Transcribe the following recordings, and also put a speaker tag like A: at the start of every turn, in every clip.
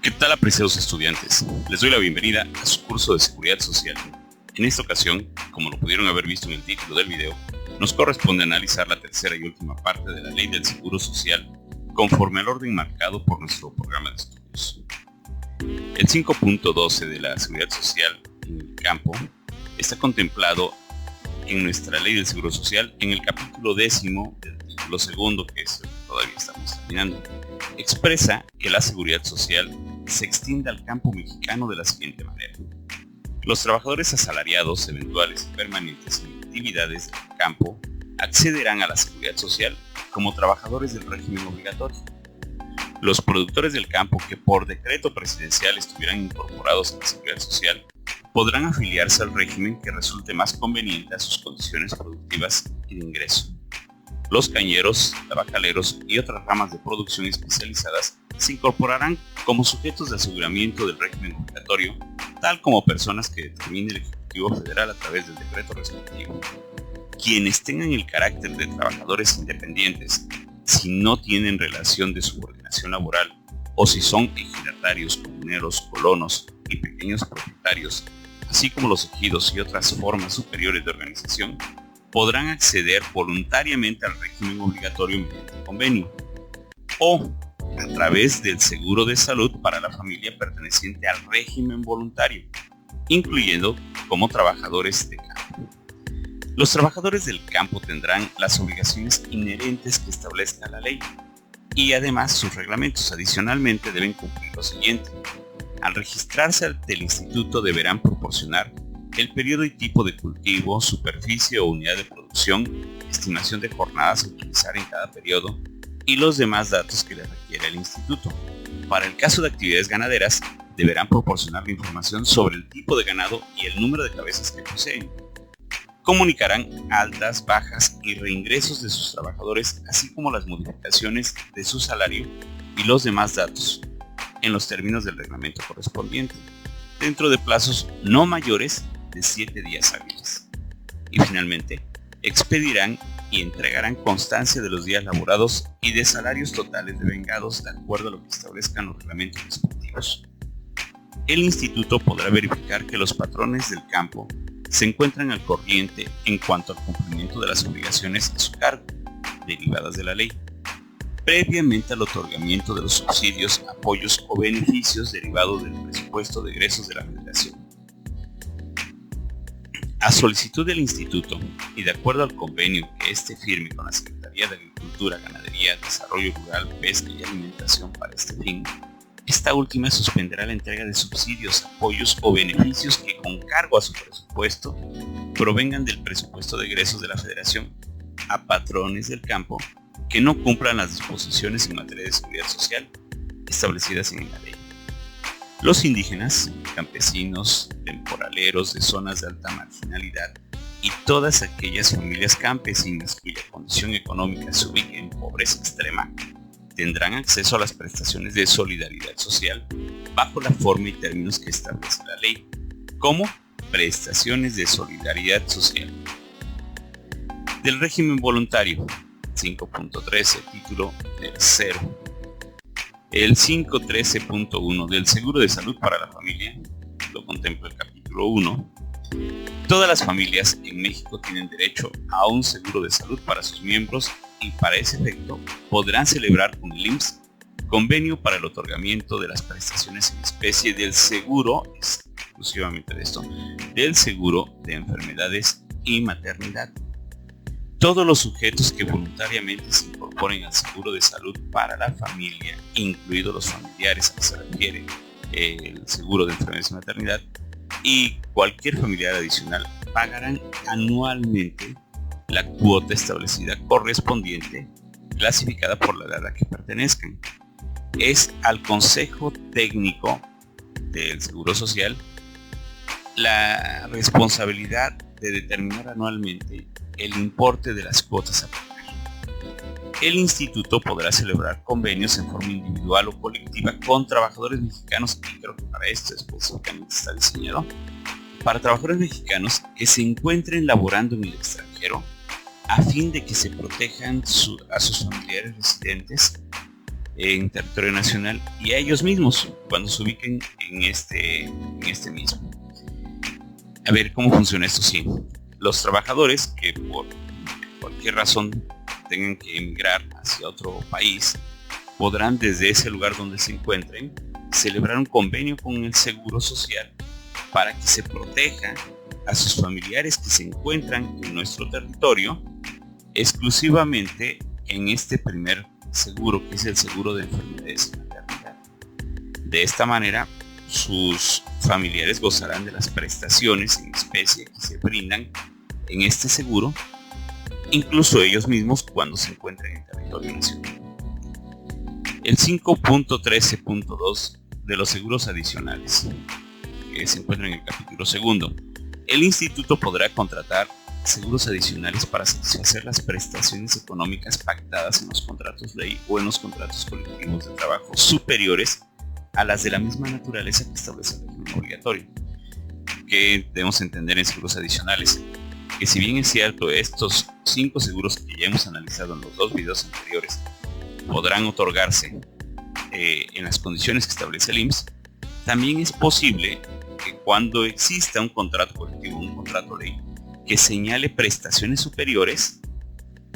A: ¿Qué tal, apreciados estudiantes? Les doy la bienvenida a su curso de Seguridad Social. En esta ocasión, como lo pudieron haber visto en el título del video, nos corresponde analizar la tercera y última parte de la Ley del Seguro Social conforme al orden marcado por nuestro programa de estudios. El 5.12 de la Seguridad Social en el campo está contemplado en nuestra Ley del Seguro Social en el capítulo 10 del título segundo, que es el que todavía estamos terminando. Expresa que la seguridad social se extiende al campo mexicano de la siguiente manera. Los trabajadores asalariados, eventuales y permanentes en actividades del campo accederán a la seguridad social como trabajadores del régimen obligatorio. Los productores del campo que por decreto presidencial estuvieran incorporados a la seguridad social podrán afiliarse al régimen que resulte más conveniente a sus condiciones productivas y de ingreso. Los cañeros, tabacaleros y otras ramas de producción especializadas se incorporarán como sujetos de aseguramiento del régimen obligatorio, tal como personas que determine el Ejecutivo Federal a través del decreto respectivo. Quienes tengan el carácter de trabajadores independientes, si no tienen relación de subordinación laboral o si son ejidatarios, comuneros, colonos y pequeños propietarios, así como los ejidos y otras formas superiores de organización, podrán acceder voluntariamente al régimen obligatorio mediante convenio o a través del seguro de salud para la familia perteneciente al régimen voluntario, incluyendo como trabajadores de campo. Los trabajadores del campo tendrán las obligaciones inherentes que establezca la ley y además sus reglamentos. Adicionalmente deben cumplir lo siguiente. Al registrarse ante el instituto deberán proporcionar el periodo y tipo de cultivo, superficie o unidad de producción, estimación de jornadas a utilizar en cada periodo y los demás datos que le requiere el instituto. Para el caso de actividades ganaderas, deberán proporcionar la información sobre el tipo de ganado y el número de cabezas que poseen. Comunicarán altas, bajas y reingresos de sus trabajadores, así como las modificaciones de su salario y los demás datos, en los términos del reglamento correspondiente, dentro de plazos no mayores de 7 días hábiles. Y finalmente, expedirán y entregarán constancia de los días laborados y de salarios totales devengados de acuerdo a lo que establezcan los reglamentos respectivos. El instituto podrá verificar que los patrones del campo se encuentran al corriente en cuanto al cumplimiento de las obligaciones a su cargo, derivadas de la ley, previamente al otorgamiento de los subsidios, apoyos o beneficios derivados del presupuesto de egresos de la Federación. A solicitud del Instituto y de acuerdo al convenio que éste firme con la Secretaría de Agricultura, Ganadería, Desarrollo Rural, Pesca y Alimentación para este fin, esta última suspenderá la entrega de subsidios, apoyos o beneficios que con cargo a su presupuesto provengan del presupuesto de egresos de la Federación a patrones del campo que no cumplan las disposiciones en materia de seguridad social establecidas en la ley. Los indígenas, campesinos, temporaleros de zonas de alta marginalidad y todas aquellas familias campesinas cuya condición económica se ubique en pobreza extrema tendrán acceso a las prestaciones de solidaridad social bajo la forma y términos que establece la ley, como prestaciones de solidaridad social. Del régimen voluntario, 5.13, título tercero. El 5.13.1 del seguro de salud para la familia, lo contempla el capítulo 1. Todas las familias en México tienen derecho a un seguro de salud para sus miembros y para ese efecto podrán celebrar con el IMSS convenio para el otorgamiento de las prestaciones en especie del seguro, exclusivamente de esto, del seguro de enfermedades y maternidad. Todos los sujetos que voluntariamente se incorporen al seguro de salud para la familia, incluidos los familiares a que se refiere el seguro de enfermedades y maternidad, y cualquier familiar adicional, pagarán anualmente la cuota establecida correspondiente, clasificada por la edad a la que pertenezcan. Es al Consejo Técnico del Seguro Social la responsabilidad de determinar anualmente el importe de las cuotas a pagar. El instituto podrá celebrar convenios en forma individual o colectiva con trabajadores mexicanos, y creo que para esto específicamente está diseñado, para trabajadores mexicanos que se encuentren laborando en el extranjero, a fin de que se protejan a sus familiares residentes en territorio nacional y a ellos mismos cuando se ubiquen en este mismo. A ver cómo funciona esto. Sí, los trabajadores que por cualquier razón tengan que emigrar hacia otro país podrán desde ese lugar donde se encuentren celebrar un convenio con el Seguro Social para que se proteja a sus familiares que se encuentran en nuestro territorio exclusivamente en este primer seguro, que es el seguro de enfermedades y maternidad. De esta manera, sus familiares gozarán de las prestaciones en especie que se brindan en este seguro, incluso ellos mismos cuando se encuentren en territorio nacional. El 5.13.2 de los seguros adicionales, que se encuentra en el capítulo segundo. El instituto podrá contratar seguros adicionales para satisfacer las prestaciones económicas pactadas en los contratos ley o en los contratos colectivos de trabajo superiores a las de la misma naturaleza que establece el régimen obligatorio. ¿Qué debemos entender en seguros adicionales? Que si bien es cierto, estos 5 seguros que ya hemos analizado en los 2 videos anteriores podrán otorgarse en las condiciones que establece el IMSS, también es posible que cuando exista un contrato colectivo, un contrato ley, que señale prestaciones superiores,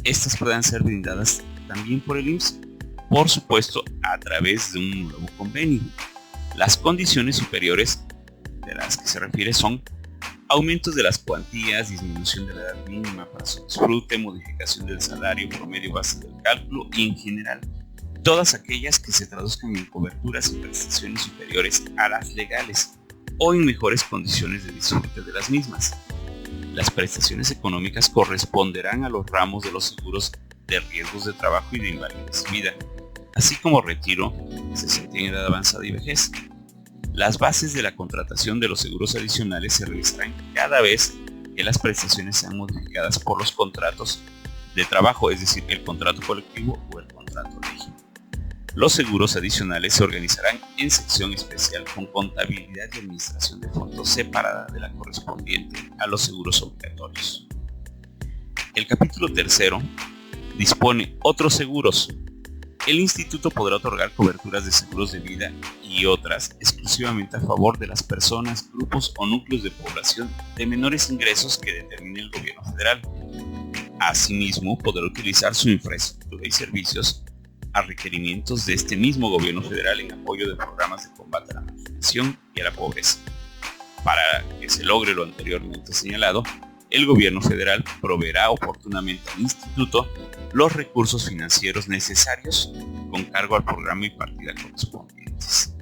A: estas puedan ser brindadas también por el IMSS, por supuesto a través de un nuevo convenio. Las condiciones superiores de las que se refiere son aumentos de las cuantías, disminución de la edad mínima para su disfrute, modificación del salario promedio base del cálculo y en general todas aquellas que se traduzcan en coberturas y prestaciones superiores a las legales o en mejores condiciones de disfrute de las mismas. Las prestaciones económicas corresponderán a los ramos de los seguros de riesgos de trabajo y de invalidez y vida, así como retiro, cesantía en edad avanzada y vejez. Las bases de la contratación de los seguros adicionales se revisarán cada vez que las prestaciones sean modificadas por los contratos de trabajo, es decir, el contrato colectivo o el contrato ley. Los seguros adicionales se organizarán en sección especial con contabilidad y administración de fondos separada de la correspondiente a los seguros obligatorios. El capítulo tercero dispone otros seguros. El instituto podrá otorgar coberturas de seguros de vida y otras exclusivamente a favor de las personas, grupos o núcleos de población de menores ingresos que determine el gobierno federal. Asimismo, podrá utilizar su infraestructura y servicios a requerimientos de este mismo gobierno federal en apoyo de programas de combate a la marginación y a la pobreza. Para que se logre lo anteriormente señalado, el gobierno federal proveerá oportunamente al instituto los recursos financieros necesarios con cargo al programa y partida correspondientes.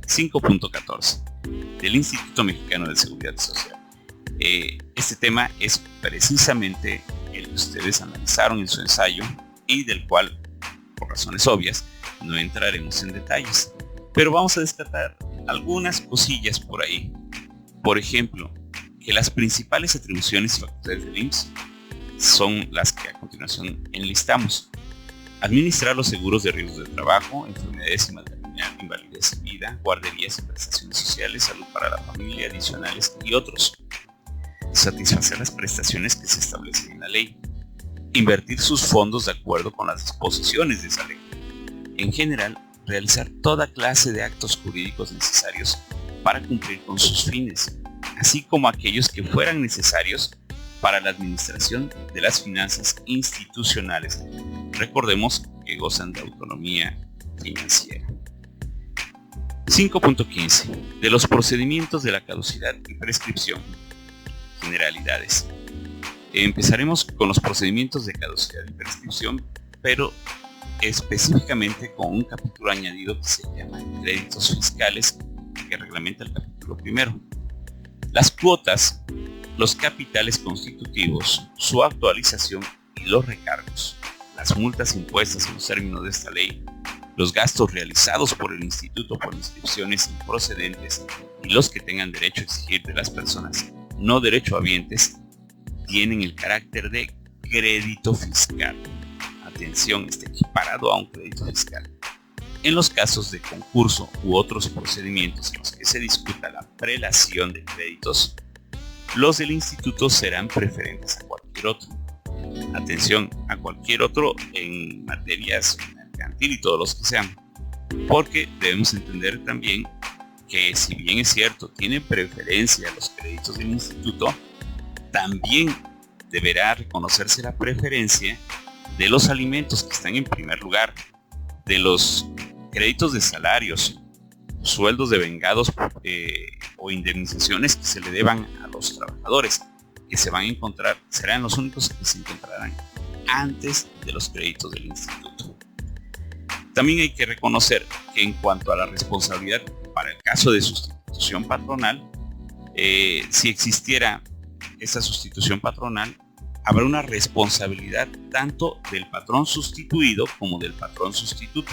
A: 5.14 del Instituto Mexicano de Seguridad Social. Este tema es precisamente el que ustedes analizaron en su ensayo y del cual, por razones obvias, no entraremos en detalles, pero vamos a destacar algunas cosillas por ahí. Por ejemplo, que las principales atribuciones y facultades del IMSS son las que a continuación enlistamos: administrar los seguros de riesgos de trabajo, enfermedades y maternidad, invalidez y vida, guarderías y prestaciones sociales, salud para la familia, adicionales y otros; satisfacer las prestaciones que se establecen en la ley; invertir sus fondos de acuerdo con las disposiciones de esa ley; en general, realizar toda clase de actos jurídicos necesarios para cumplir con sus fines, así como aquellos que fueran necesarios para la administración de las finanzas institucionales. Recordemos que gozan de autonomía financiera. 5.15 de los procedimientos de la caducidad y prescripción. Generalidades. Empezaremos con los procedimientos de caducidad y prescripción, pero específicamente con un capítulo añadido que se llama créditos fiscales, que reglamenta el capítulo primero. Las cuotas, los capitales constitutivos, su actualización y los recargos, las multas impuestas en los términos de esta ley, los gastos realizados por el instituto por inscripciones improcedentes y los que tengan derecho a exigir de las personas no derechohabientes tienen el carácter de crédito fiscal. Atención, está equiparado a un crédito fiscal. En los casos de concurso u otros procedimientos en los que se discuta la prelación de créditos, los del instituto serán preferentes a cualquier otro. Atención, a cualquier otro en materias mercantil y todos los que sean. Porque debemos entender también que, si bien es cierto, tiene preferencia los créditos del instituto, también deberá reconocerse la preferencia de los alimentos que están en primer lugar, de los créditos de salarios, sueldos devengados o indemnizaciones que se le deban a los trabajadores, que se van a encontrar, serán los únicos que se encontrarán antes de los créditos del instituto. También hay que reconocer que en cuanto a la responsabilidad para el caso de sustitución patronal, si existiera esa sustitución patronal, habrá una responsabilidad tanto del patrón sustituido como del patrón sustituto.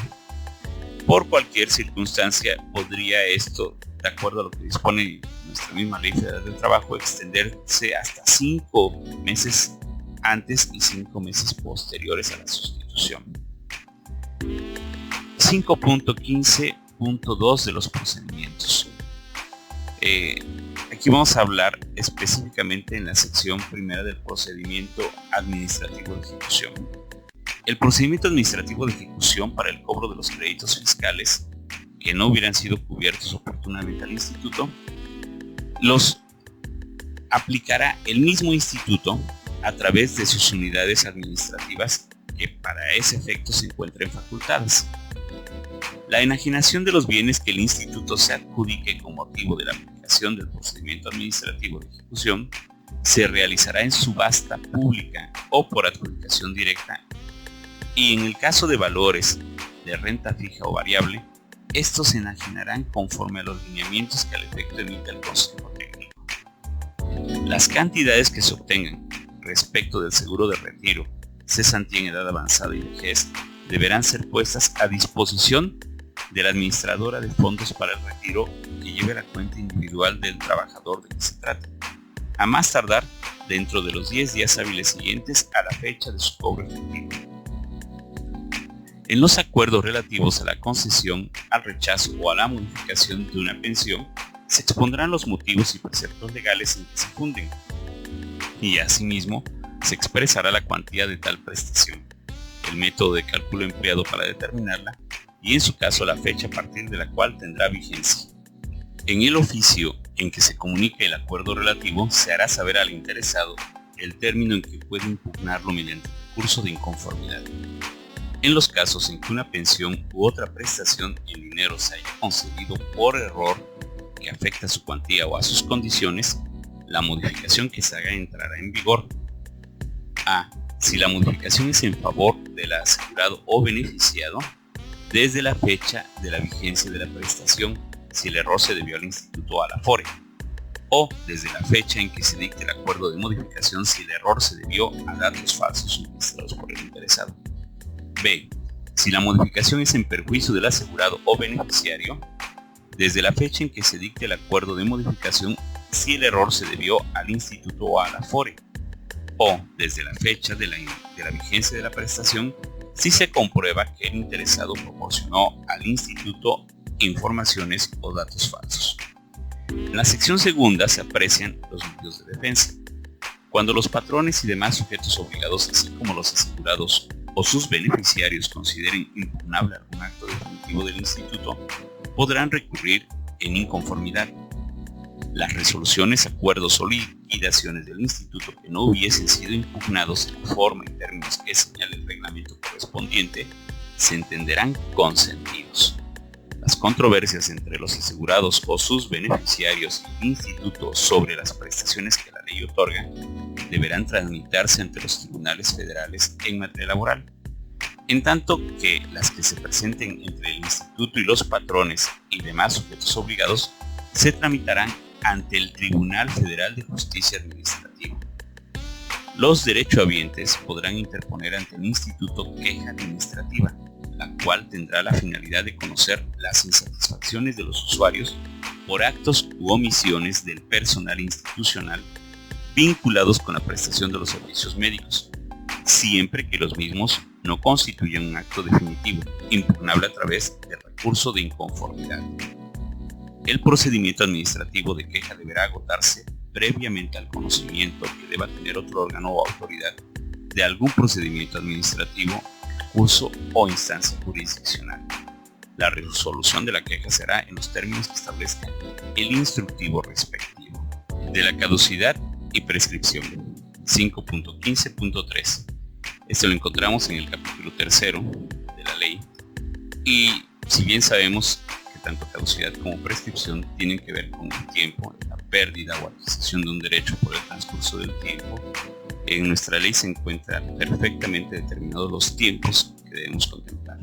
A: Por cualquier circunstancia podría esto, de acuerdo a lo que dispone nuestra misma Ley Federal del Trabajo, extenderse hasta 5 meses antes y 5 meses posteriores a la sustitución. 5.15.2 de los procedimientos. Aquí vamos a hablar específicamente en la sección primera del procedimiento administrativo de ejecución. El procedimiento administrativo de ejecución para el cobro de los créditos fiscales que no hubieran sido cubiertos oportunamente al instituto, los aplicará el mismo instituto a través de sus unidades administrativas que para ese efecto se encuentren facultadas. La enajenación de los bienes que el instituto se adjudique con motivo de la aplicación del procedimiento administrativo de ejecución se realizará en subasta pública o por adjudicación directa, y en el caso de valores de renta fija o variable, estos se enajenarán conforme a los lineamientos que al efecto emite el Consejo Técnico. Las cantidades que se obtengan respecto del seguro de retiro, cesantía en edad avanzada y vejez deberán ser puestas a disposición de la administradora de fondos para el retiro que lleve la cuenta individual del trabajador de que se trate, a más tardar dentro de los 10 días hábiles siguientes a la fecha de su cobro efectivo. En los acuerdos relativos a la concesión, al rechazo o a la modificación de una pensión, se expondrán los motivos y preceptos legales en que se funden, y asimismo se expresará la cuantía de tal prestación, el método de cálculo empleado para determinarla y, en su caso, la fecha a partir de la cual tendrá vigencia. En el oficio en que se comunique el acuerdo relativo, se hará saber al interesado el término en que puede impugnarlo mediante recurso de inconformidad. En los casos en que una pensión u otra prestación en dinero se haya concedido por error que afecta a su cuantía o a sus condiciones, la modificación que se haga entrará en vigor. A. Si la modificación es en favor del asegurado o beneficiado, desde la fecha de la vigencia de la prestación, si el error se debió al instituto o a la FORE, o desde la fecha en que se dicte el acuerdo de modificación, si el error se debió a datos falsos suministrados por el interesado. B. Si la modificación es en perjuicio del asegurado o beneficiario, desde la fecha en que se dicte el acuerdo de modificación, si el error se debió al instituto o a la FORE, o desde la fecha de la vigencia de la prestación, si se comprueba que el interesado proporcionó al instituto informaciones o datos falsos. En la sección segunda se aprecian los medios de defensa. Cuando los patrones y demás sujetos obligados, así como los asegurados o sus beneficiarios, consideren impugnable algún acto definitivo del instituto, podrán recurrir en inconformidad. Las resoluciones, acuerdos o liquidaciones del instituto que no hubiesen sido impugnados en la forma y términos que señale el reglamento correspondiente se entenderán consentidos. Las controversias entre los asegurados o sus beneficiarios y el instituto sobre las prestaciones que la ley otorga deberán tramitarse ante los tribunales federales en materia laboral, en tanto que las que se presenten entre el instituto y los patrones y demás sujetos obligados se tramitarán ante el Tribunal Federal de Justicia Administrativa. Los derechohabientes podrán interponer ante el instituto queja administrativa, la cual tendrá la finalidad de conocer las insatisfacciones de los usuarios por actos u omisiones del personal institucional vinculados con la prestación de los servicios médicos, siempre que los mismos no constituyan un acto definitivo, impugnable a través del recurso de inconformidad. El procedimiento administrativo de queja deberá agotarse previamente al conocimiento que deba tener otro órgano o autoridad de algún procedimiento administrativo recurso o instancia jurisdiccional. La resolución de la queja será en los términos que establezca el instructivo respectivo. De la caducidad y prescripción. 5.15.3. Esto lo encontramos en el capítulo 3 de la ley. Y si bien sabemos que tanto caducidad como prescripción tienen que ver con el tiempo, la pérdida o adquisición de un derecho por el transcurso del tiempo, en nuestra ley se encuentran perfectamente determinados los tiempos que debemos contemplar.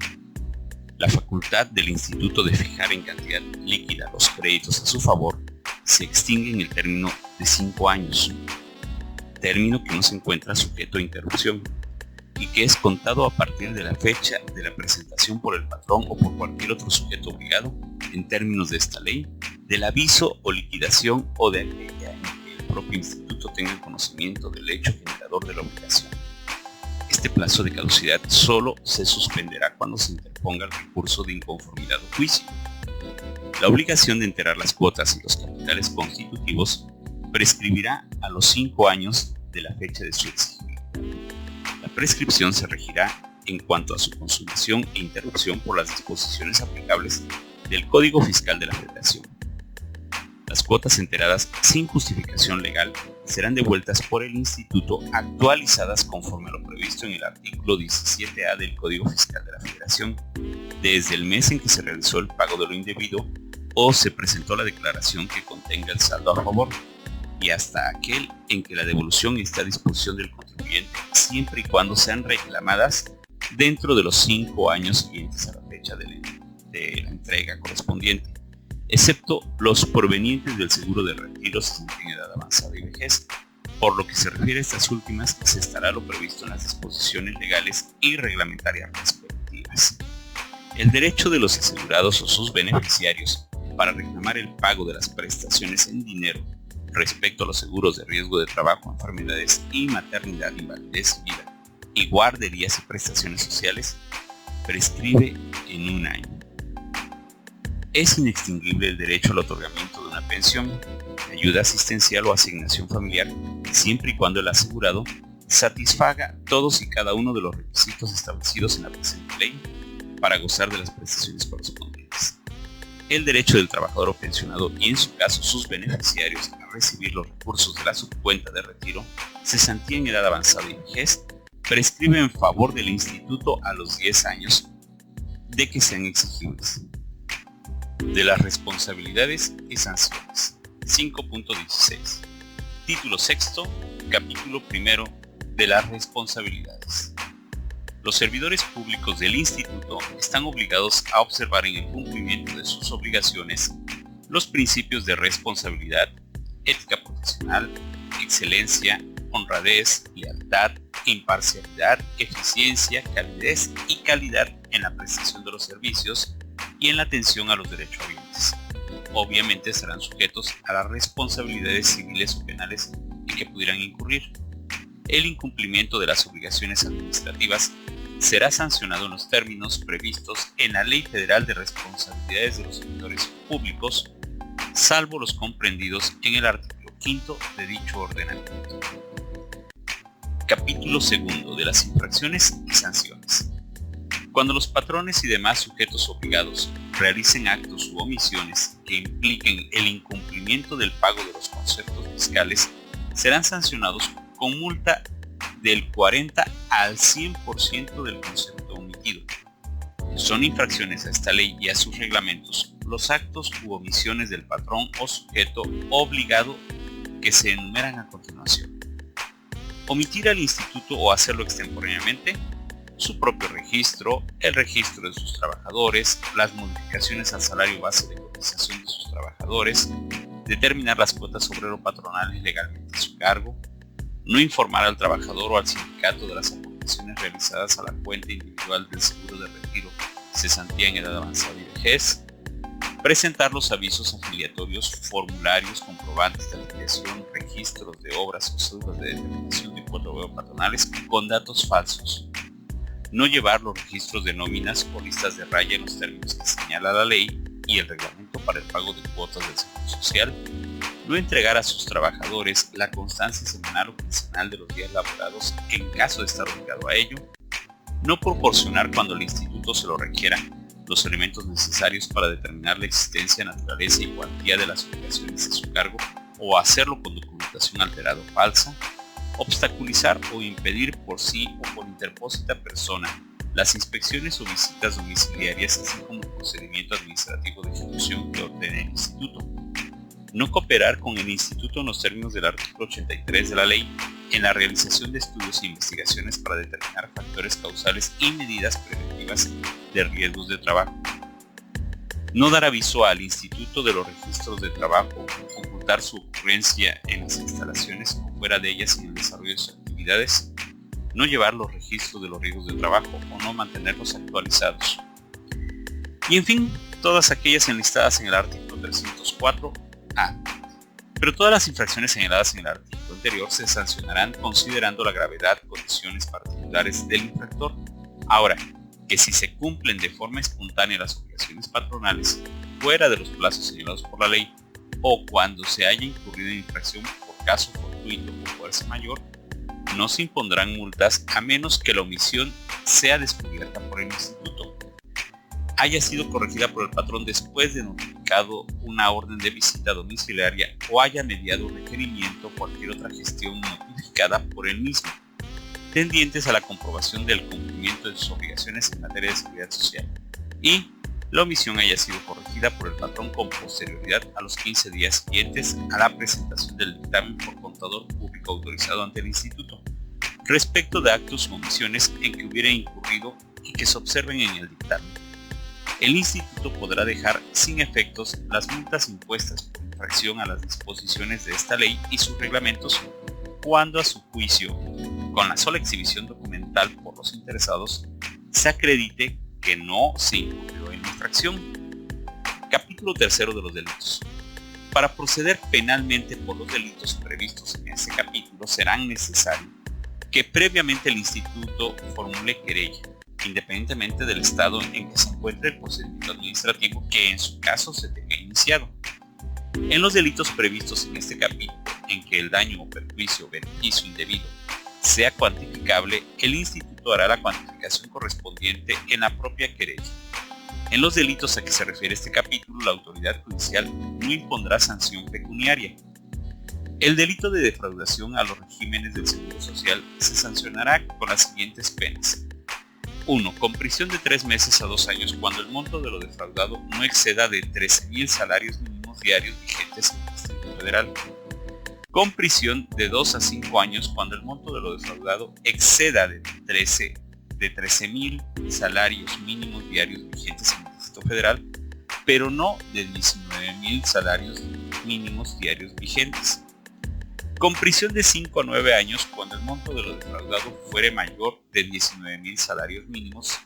A: La facultad del instituto de fijar en cantidad líquida los créditos a su favor se extingue en el término de 5 años, término que no se encuentra sujeto a interrupción y que es contado a partir de la fecha de la presentación por el patrón o por cualquier otro sujeto obligado, en términos de esta ley, del aviso o liquidación o de aquella en que el propio instituto tenga conocimiento del hecho generador de la obligación. Este plazo de caducidad solo se suspenderá cuando se interponga el recurso de inconformidad o juicio. La obligación de enterar las cuotas y los capitales constitutivos prescribirá a los 5 años de la fecha de su exigimiento. La prescripción se regirá en cuanto a su consumación e interrupción por las disposiciones aplicables del Código Fiscal de la Federación. Las cuotas enteradas sin justificación legal serán devueltas por el Instituto actualizadas conforme a lo previsto en el artículo 17A del Código Fiscal de la Federación, desde el mes en que se realizó el pago de lo indebido o se presentó la declaración que contenga el saldo a favor, y hasta aquel en que la devolución está a disposición del contribuyente, siempre y cuando sean reclamadas dentro de los 5 años siguientes a la fecha de la entrega correspondiente, excepto los provenientes del seguro de retiro si en edad avanzada y vejez. Por lo que se refiere a estas últimas, se estará lo previsto en las disposiciones legales y reglamentarias respectivas. El derecho de los asegurados o sus beneficiarios para reclamar el pago de las prestaciones en dinero respecto a los seguros de riesgo de trabajo, enfermedades y maternidad, invalidez y vida, y guarderías y prestaciones sociales, prescribe en 1 año. Es inextinguible el derecho al otorgamiento de una pensión, ayuda asistencial o asignación familiar, siempre y cuando el asegurado satisfaga todos y cada uno de los requisitos establecidos en la presente ley para gozar de las prestaciones correspondientes. El derecho del trabajador o pensionado y en su caso sus beneficiarios a recibir los recursos de la subcuenta de retiro, cesantía en edad avanzada y vejez, prescribe en favor del instituto a los 10 años de que sean exigibles. De las responsabilidades y sanciones. 5.16. Título 6, capítulo 1 de las responsabilidades. Los servidores públicos del instituto están obligados a observar en el cumplimiento de sus obligaciones los principios de responsabilidad, ética profesional, excelencia, honradez, lealtad, imparcialidad, eficiencia, calidez y calidad en la prestación de los servicios y en la atención a los derechohabientes. Obviamente estarán sujetos a las responsabilidades civiles o penales en que pudieran incurrir. El incumplimiento de las obligaciones administrativas será sancionado en los términos previstos en la Ley Federal de Responsabilidades de los Servidores Públicos, salvo los comprendidos en el artículo 5 de dicho ordenamiento. Capítulo 2 de las infracciones y sanciones. Cuando los patrones y demás sujetos obligados realicen actos u omisiones que impliquen el incumplimiento del pago de los conceptos fiscales, serán sancionados con multa del 40 al 100% del concepto omitido. Son infracciones a esta ley y a sus reglamentos los actos u omisiones del patrón o sujeto obligado que se enumeran a continuación. Omitir al instituto o hacerlo extemporáneamente, su propio registro, el registro de sus trabajadores, las modificaciones al salario base de cotización de sus trabajadores, determinar las cuotas obrero-patronales legalmente a su cargo, no informar al trabajador o al sindicato de las aportaciones realizadas a la cuenta individual del seguro de retiro, cesantía en edad avanzada y vejez, presentar los avisos afiliatorios, formularios, comprobantes de afiliación, registros de obras o cédulas de determinación de cuotas obrero-patronales con datos falsos, no llevar los registros de nóminas o listas de raya en los términos que señala la ley y el reglamento para el pago de cuotas del Seguro Social, no entregar a sus trabajadores la constancia semanal o quincenal de los días laborados en caso de estar obligado a ello, no proporcionar cuando el instituto se lo requiera los elementos necesarios para determinar la existencia, naturaleza y cuantía de las obligaciones de su cargo o hacerlo con documentación alterada o falsa, obstaculizar o impedir por sí o por interpósita persona las inspecciones o visitas domiciliarias, así como el procedimiento administrativo de ejecución que ordene el instituto. No cooperar con el instituto en los términos del artículo 83 de la ley en la realización de estudios e investigaciones para determinar factores causales y medidas preventivas de riesgos de trabajo. No dar aviso al instituto de los registros de trabajo, ocultar su ocurrencia en las instalaciones o fuera de ellas en el desarrollo de sus actividades, no llevar los registros de los riesgos de trabajo o no mantenerlos actualizados. Y en fin, todas aquellas enlistadas en el artículo 304A. Pero todas las infracciones señaladas en el artículo anterior se sancionarán considerando la gravedad, condiciones particulares del infractor. Ahora, que si se cumplen de forma espontánea las obligaciones patronales fuera de los plazos señalados por la ley o cuando se haya incurrido en infracción por caso fortuito o fuerza mayor, no se impondrán multas a menos que la omisión sea descubierta por el instituto, haya sido corregida por el patrón después de notificado una orden de visita domiciliaria o haya mediado un requerimiento o cualquier otra gestión notificada por el mismo, tendientes a la comprobación del cumplimiento de sus obligaciones en materia de seguridad social, y la omisión haya sido corregida por el patrón con posterioridad a los 15 días siguientes a la presentación del dictamen por contador público autorizado ante el instituto, respecto de actos o omisiones en que hubiera incurrido y que se observen en el dictamen. El instituto podrá dejar sin efectos las multas impuestas por infracción a las disposiciones de esta ley y sus reglamentos cuando a su juicio, con la sola exhibición documental por los interesados, se acredite que no se incurrió en infracción. Capítulo 3 de los delitos. Para proceder penalmente por los delitos previstos en este capítulo serán necesarios que previamente el instituto formule querella, independientemente del estado en que se encuentre el procedimiento administrativo que en su caso se tenga iniciado. En los delitos previstos en este capítulo, en que el daño o perjuicio o beneficio indebido sea cuantificable, el instituto hará la cuantificación correspondiente en la propia querella. En los delitos a que se refiere este capítulo, la autoridad judicial no impondrá sanción pecuniaria. El delito de defraudación a los regímenes del Seguro Social se sancionará con las siguientes penas. 1. Con prisión de 3 meses a 2 años cuando el monto de lo defraudado no exceda de 13,000 salarios mínimos diarios vigentes en el Distrito Federal. Con prisión de 2 a 5 años cuando el monto de lo defraudado exceda de 13,000 salarios mínimos diarios vigentes en el Distrito Federal, pero no de 19,000 salarios mínimos diarios vigentes. Con prisión de 5 a 9 años cuando el monto de lo defraudado fuere mayor de 19,000 salarios mínimos,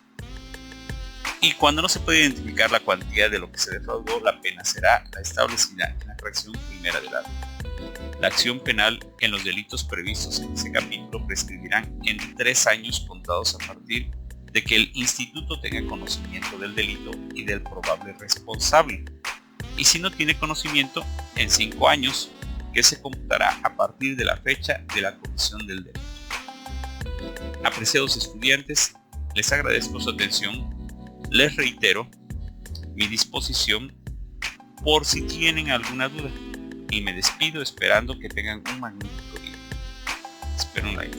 A: y cuando no se puede identificar la cuantía de lo que se defraudó, la pena será la establecida en la fracción primera del acto. La acción penal en los delitos previstos en este capítulo prescribirán en 3 años contados a partir de que el instituto tenga conocimiento del delito y del probable responsable, y si no tiene conocimiento, en 5 años, que se computará a partir de la fecha de la comisión del delito. Apreciados estudiantes, les agradezco su atención. Les reitero mi disposición por si tienen alguna duda y me despido esperando que tengan un magnífico día. Espero un like.